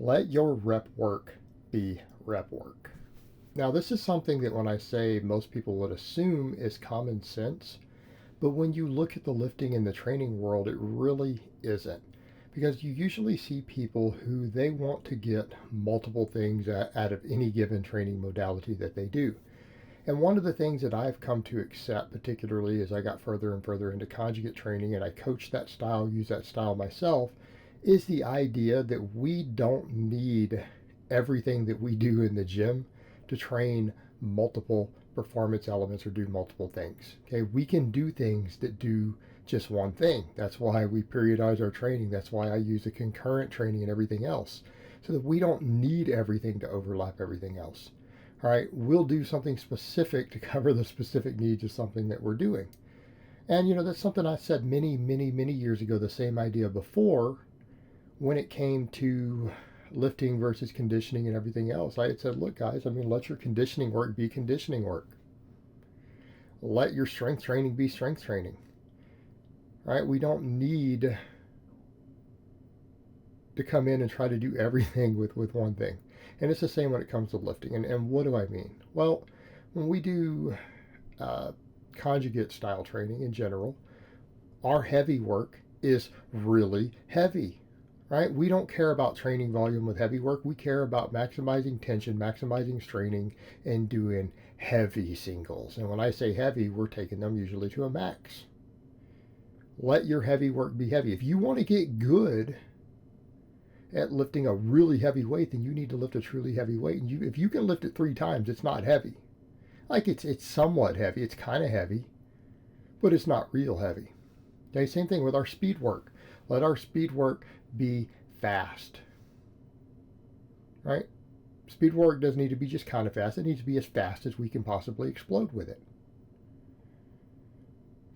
Let your rep work be rep work. Now, this is something that when I say most people would assume is common sense, but when you look at the lifting and the training world, it really isn't. Because you usually see people who they want to get multiple things out of any given training modality that they do. And one of the things that I've come to accept, particularly as I got further and further into conjugate training and I coach that style, use that style myself, is the idea that we don't need everything that we do in the gym to train multiple performance elements or do multiple things. Okay, we can do things that do just one thing. That's why we periodize our training. That's why I use the concurrent training and everything else, so that we don't need everything to overlap everything else. All right, we'll do something specific to cover the specific needs of something that we're doing. And that's something I said many, many, many years ago, the same idea before when it came to lifting versus conditioning and everything else. I had said, look, guys, let your conditioning work be conditioning work. Let your strength training be strength training. All right, we don't need to come in and try to do everything with one thing. And it's the same when it comes to lifting. And what do I mean? Well, when we do conjugate style training in general, our heavy work is really heavy, right? We don't care about training volume with heavy work. We care about maximizing tension, maximizing straining, and doing heavy singles. And when I say heavy, we're taking them usually to a max. Let your heavy work be heavy. If you want to get good at lifting a really heavy weight, then you need to lift a truly heavy weight. And if you can lift it 3 times, it's not heavy. Like it's somewhat heavy. It's kind of heavy, but it's not real heavy. Okay, same thing with our speed work. Let our speed work be fast. Right? Speed work doesn't need to be just kind of fast. It needs to be as fast as we can possibly explode with it.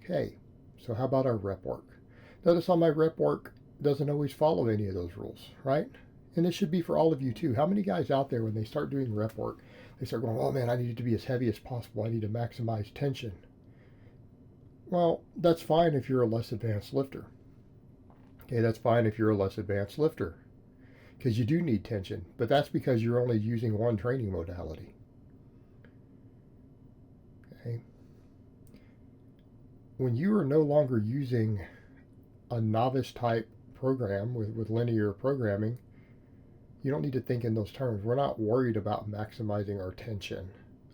Okay, so how about our rep work? Notice on my rep work doesn't always follow any of those rules, right? And this should be for all of you too. How many guys out there, when they start doing rep work, they start going, oh man, I need it to be as heavy as possible. I need to maximize tension. Well, that's fine if you're a less advanced lifter. Okay, that's fine if you're a less advanced lifter, because you do need tension, but that's because you're only using one training modality. Okay. When you are no longer using a novice type program with linear programming, you don't need to think in those terms. We're not worried about maximizing our tension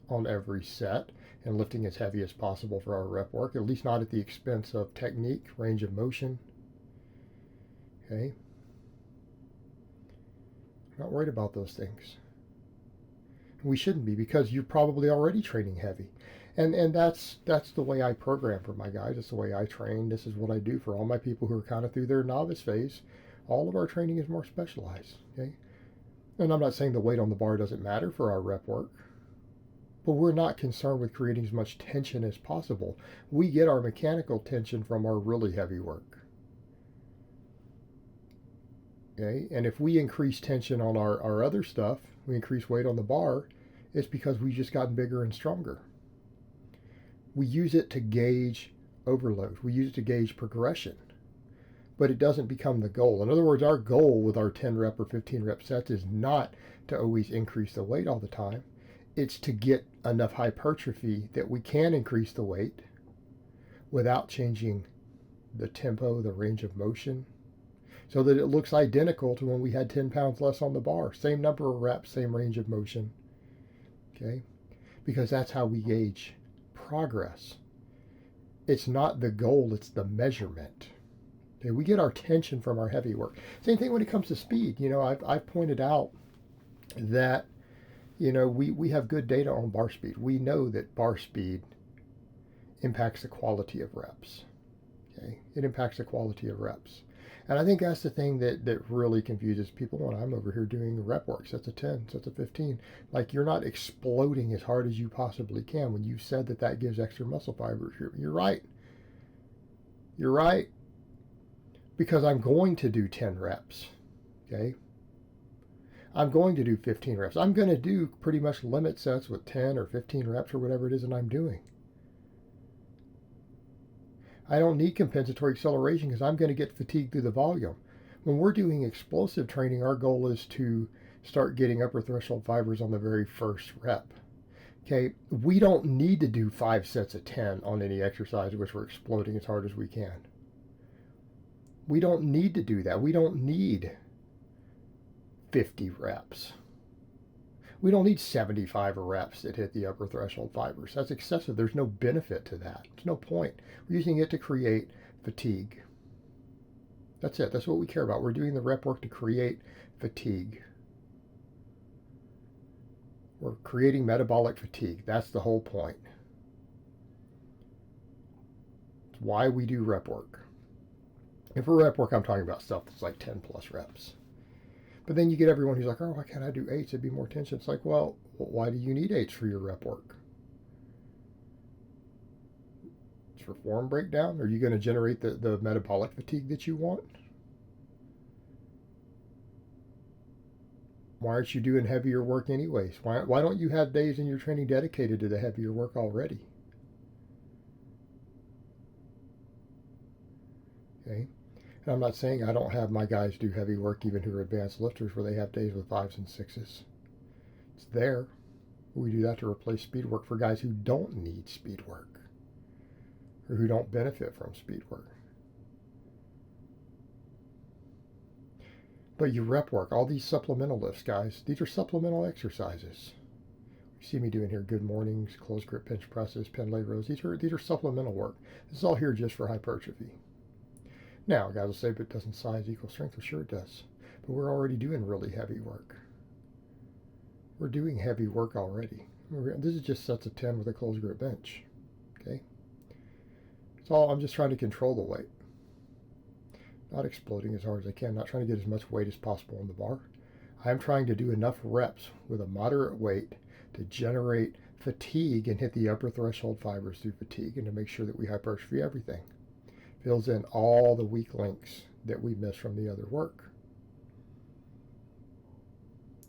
on every set and lifting as heavy as possible for our rep work, at least not at the expense of technique, range of motion. Okay? We're not worried about those things. We shouldn't be, because you're probably already training heavy. And that's the way I program for my guys. It's the way I train. This is what I do for all my people who are kind of through their novice phase. All of our training is more specialized. Okay? And I'm not saying the weight on the bar doesn't matter for our rep work, but we're not concerned with creating as much tension as possible. We get our mechanical tension from our really heavy work. Okay? And if we increase tension on our other stuff, we increase weight on the bar, it's because we've just gotten bigger and stronger. We use it to gauge overload. We use it to gauge progression, but it doesn't become the goal. In other words, our goal with our 10 rep or 15 rep sets is not to always increase the weight all the time. It's to get enough hypertrophy that we can increase the weight without changing the tempo, the range of motion, so that it looks identical to when we had 10 pounds less on the bar. Same number of reps, same range of motion. Okay? Because that's how we gauge progress. It's not the goal, it's the measurement. Okay, we get our tension from our heavy work. Same thing when it comes to speed. I've pointed out that we have good data on bar speed. We know that bar speed impacts the quality of reps. Okay, it impacts the quality of reps. And I think that's the thing that really confuses people when I'm over here doing rep work. Sets of 10, sets of 15. Like, you're not exploding as hard as you possibly can. When you said that gives extra muscle fibers, you're right. You're right. Because I'm going to do 10 reps. Okay? I'm going to do 15 reps. I'm going to do pretty much limit sets with 10 or 15 reps or whatever it is that I'm doing. I don't need compensatory acceleration because I'm going to get fatigued through the volume. When we're doing explosive training, our goal is to start getting upper threshold fibers on the very first rep. Okay, we don't need to do 5 sets of 10 on any exercise in which we're exploding as hard as we can. We don't need to do that. We don't need 50 reps. We don't need 75 reps that hit the upper threshold fibers. That's excessive. There's no benefit to that. There's no point. We're using it to create fatigue. That's it. That's what we care about. We're doing the rep work to create fatigue. We're creating metabolic fatigue. That's the whole point. It's why we do rep work. And for rep work, I'm talking about stuff that's like 10 plus reps. But then you get everyone who's like, oh, why can't I do 8s? It'd be more tension. It's like, well, why do you need 8s for your rep work? It's for form breakdown? Are you going to generate the metabolic fatigue that you want? Why aren't you doing heavier work anyways? Why don't you have days in your training dedicated to the heavier work already? Okay. And I'm not saying I don't have my guys do heavy work, even who are advanced lifters, where they have days with 5s and 6s. It's there. We do that to replace speed work for guys who don't need speed work or who don't benefit from speed work. But your rep work, all these supplemental lifts, guys, these are supplemental exercises. You see me doing here good mornings, close grip bench presses, pendlay rows. These are supplemental work. This is all here just for hypertrophy. Now, guys will say, but doesn't size equal strength? Well, sure it does. But we're already doing really heavy work. We're doing heavy work already. This is just sets of 10 with a close grip bench. Okay? It's all, I'm just trying to control the weight. Not exploding as hard as I can, not trying to get as much weight as possible on the bar. I'm trying to do enough reps with a moderate weight to generate fatigue and hit the upper threshold fibers through fatigue and to make sure that we hypertrophy everything. Fills in all the weak links that we miss from the other work.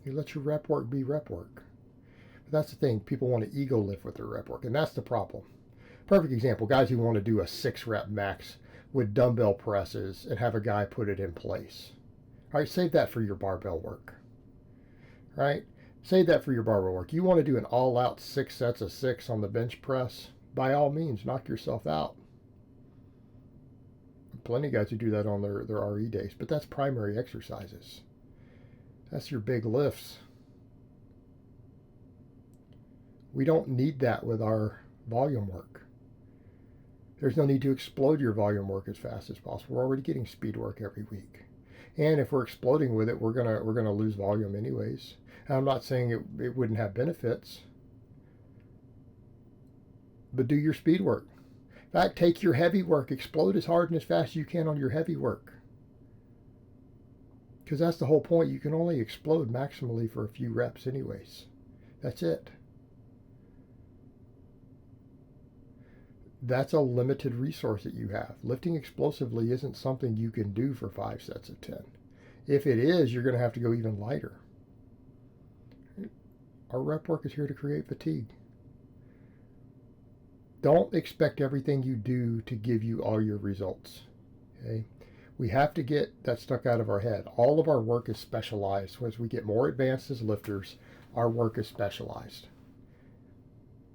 You let your rep work be rep work. But that's the thing, people want to ego lift with their rep work, and that's the problem. Perfect example, guys who want to do a 6 rep max with dumbbell presses and have a guy put it in place. All right, save that for your barbell work. All right, save that for your barbell work. You want to do an all-out 6 sets of 6 on the bench press? By all means, knock yourself out. Plenty of guys who do that on their RE days, but that's primary exercises. That's your big lifts. We don't need that with our volume work. There's no need to explode your volume work as fast as possible. We're already getting speed work every week. And if we're exploding with it, we're gonna lose volume anyways. And I'm not saying it wouldn't have benefits, but do your speed work. In fact, take your heavy work, explode as hard and as fast as you can on your heavy work. Because that's the whole point. You can only explode maximally for a few reps anyways. That's it. That's a limited resource that you have. Lifting explosively isn't something you can do for 5 sets of 10. If it is, you're going to have to go even lighter. Our rep work is here to create fatigue. Don't expect everything you do to give you all your results. Okay? We have to get that stuck out of our head. All of our work is specialized. So as we get more advanced as lifters, our work is specialized.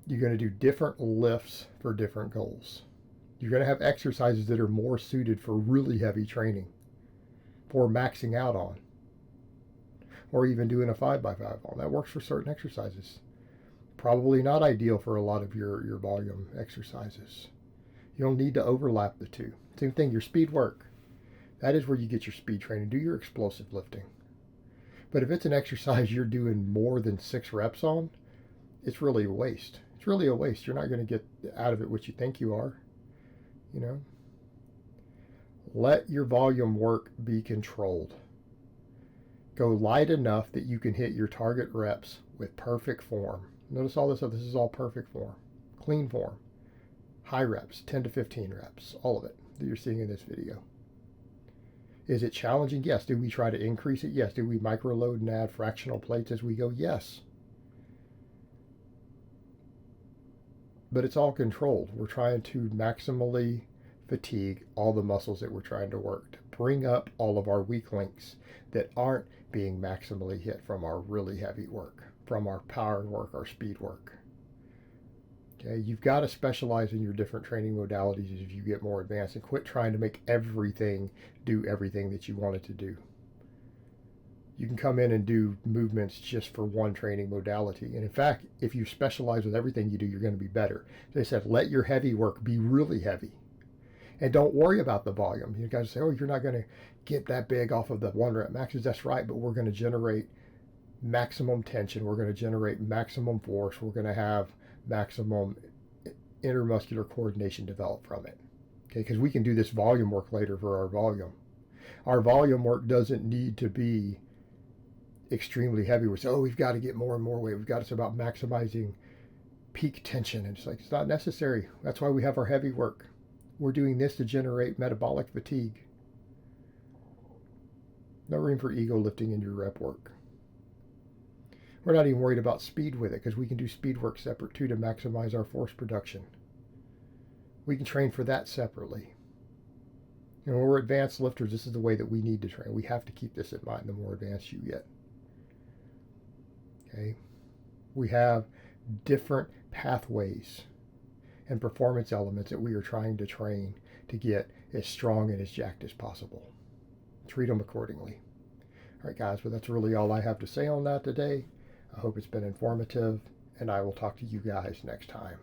You're going to do different lifts for different goals. You're going to have exercises that are more suited for really heavy training, for maxing out on, or even doing a 5x5 on. That works for certain exercises. Probably not ideal for a lot of your volume exercises. You don't need to overlap the two. Same thing, your speed work. That is where you get your speed training. Do your explosive lifting. But if it's an exercise you're doing more than 6 reps on, it's really a waste. It's really a waste. You're not going to get out of it what you think you are. You know? Let your volume work be controlled. Go light enough that you can hit your target reps with perfect form. Notice all this stuff. This is all perfect form. Clean form. High reps, 10 to 15 reps. All of it that you're seeing in this video. Is it challenging? Yes. Do we try to increase it? Yes. Do we microload and add fractional plates as we go? Yes. But it's all controlled. We're trying to maximally fatigue all the muscles that we're trying to work, to bring up all of our weak links that aren't being maximally hit from our really heavy work, from our power work, our speed work. Okay, you've got to specialize in your different training modalities as you get more advanced, and quit trying to make everything do everything that you want it to do. You can come in and do movements just for one training modality. And in fact, if you specialize with everything you do, you're going to be better. They said, let your heavy work be really heavy. And don't worry about the volume. You guys say, oh, you're not going to get that big off of the 1 rep maxes. That's right, but we're going to generate maximum tension. We're going to generate maximum force. We're going to have maximum intermuscular coordination develop from it. Okay, because we can do this volume work later for our volume. Our volume work doesn't need to be extremely heavy. We say, oh, we've got to get more and more weight. It's about maximizing peak tension. And it's like, it's not necessary. That's why we have our heavy work. We're doing this to generate metabolic fatigue. No room for ego lifting in your rep work. We're not even worried about speed with it, because we can do speed work separate too to maximize our force production. We can train for that separately. And when we're advanced lifters, this is the way that we need to train. We have to keep this in mind the more advanced you get. Okay? We have different pathways and performance elements that we are trying to train to get as strong and as jacked as possible. Treat them accordingly. All right, guys, well, that's really all I have to say on that today. I hope it's been informative, and I will talk to you guys next time.